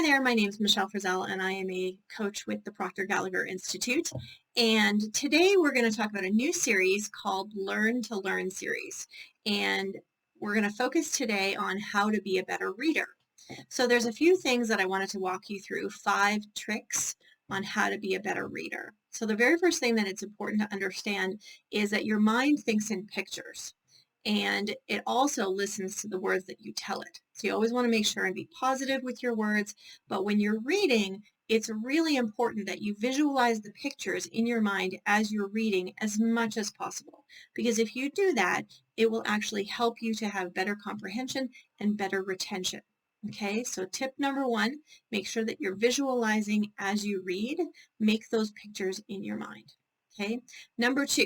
Hi there, my name is Michelle Frizzell and I am a coach with the Proctor Gallagher Institute. And today we're going to talk about a new series called Learn to Learn series. And we're going to focus today on how to be a better reader. So there's a few things that I wanted to walk you through, 5 tricks on how to be a better reader. So the very first thing that it's important to understand is that your mind thinks in pictures. And it also listens to the words that you tell it. So you always want to make sure and be positive with your words, but when you're reading, it's really important that you visualize the pictures in your mind as you're reading as much as possible. Because if you do that, it will actually help you to have better comprehension and better retention. Okay, so tip number 1, make sure that you're visualizing as you read. Make those pictures in your mind. Okay, number 2,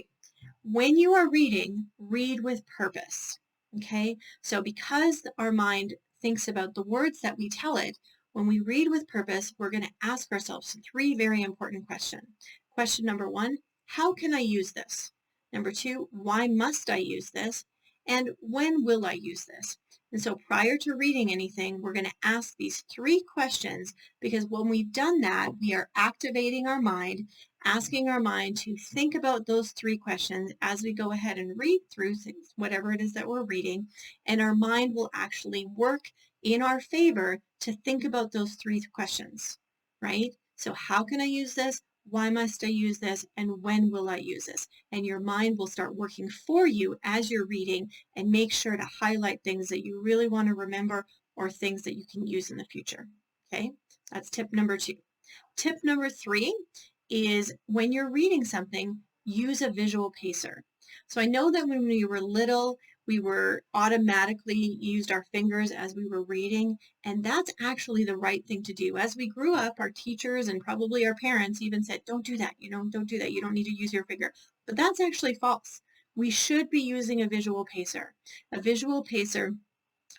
when you are reading, read with purpose. Okay, so because our mind thinks about the words that we tell it, when we read with purpose, we're going to ask ourselves 3 very important questions. Question number 1, how can I use this? Number 2, why must I use this? And when will I use this? And so prior to reading anything, we're going to ask these 3 questions because when we've done that, we are activating our mind, asking our mind to think about those 3 questions as we go ahead and read through things, whatever it is that we're reading, and our mind will actually work in our favor to think about those 3 questions, right? So how can I use this? Why must I use this? And when will I use this? And your mind will start working for you as you're reading and make sure to highlight things that you really want to remember or things that you can use in the future. Okay, that's tip number 2. Tip number 3 is when you're reading something, use a visual pacer. So I know that when we were little, we were automatically used our fingers as we were reading, and that's actually the right thing to do. As we grew up, our teachers and probably our parents even said, don't do that, don't do that, you don't need to use your finger. But that's actually false. We should be using a visual pacer. A visual pacer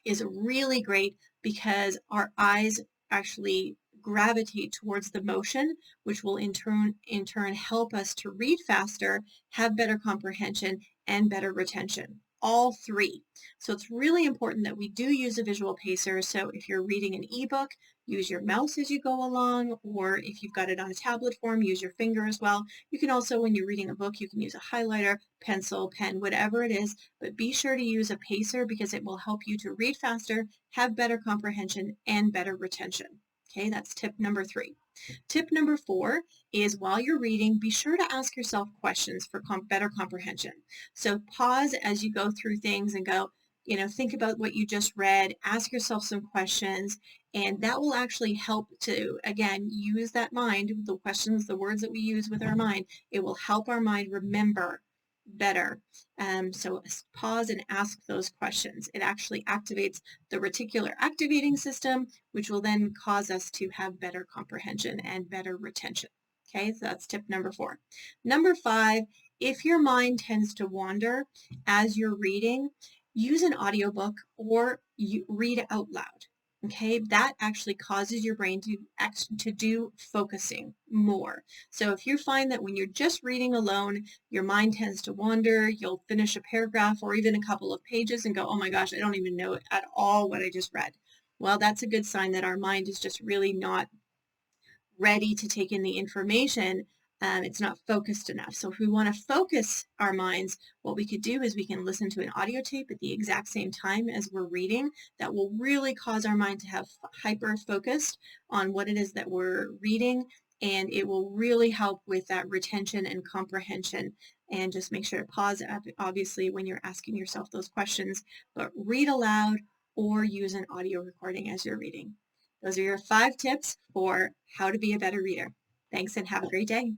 is really great because our eyes actually gravitate towards the motion, which will in turn help us to read faster, have better comprehension, and better retention. All 3. So it's really important that we do use a visual pacer. So if you're reading an ebook, use your mouse as you go along, or if you've got it on a tablet form, use your finger as well. You can also, when you're reading a book, you can use a highlighter, pencil, pen, whatever it is, but be sure to use a pacer because it will help you to read faster, have better comprehension, and better retention. Okay, that's tip number 3. Tip number 4 is while you're reading, be sure to ask yourself questions for better comprehension. So pause as you go through things and go, think about what you just read, ask yourself some questions, and that will actually help to, again, use that mind, the questions, the words that we use with our mind, it will help our mind remember better. So pause and ask those questions. It actually activates the reticular activating system, which will then cause us to have better comprehension and better retention. Okay, so that's tip number 4. Number 5, if your mind tends to wander as you're reading, use an audiobook or you read out loud. Okay, that actually causes your brain to do focusing more. So if you find that when you're just reading alone, your mind tends to wander, you'll finish a paragraph or even a couple of pages and go, oh my gosh, I don't even know at all what I just read. Well, that's a good sign that our mind is just really not ready to take in the information. It's not focused enough. So if we want to focus our minds, what we could do is we can listen to an audio tape at the exact same time as we're reading. That will really cause our mind to have hyper focused on what it is that we're reading, and it will really help with that retention and comprehension. And just make sure to pause, obviously, when you're asking yourself those questions, but read aloud or use an audio recording as you're reading. Those are your 5 tips for how to be a better reader. Thanks and have a great day.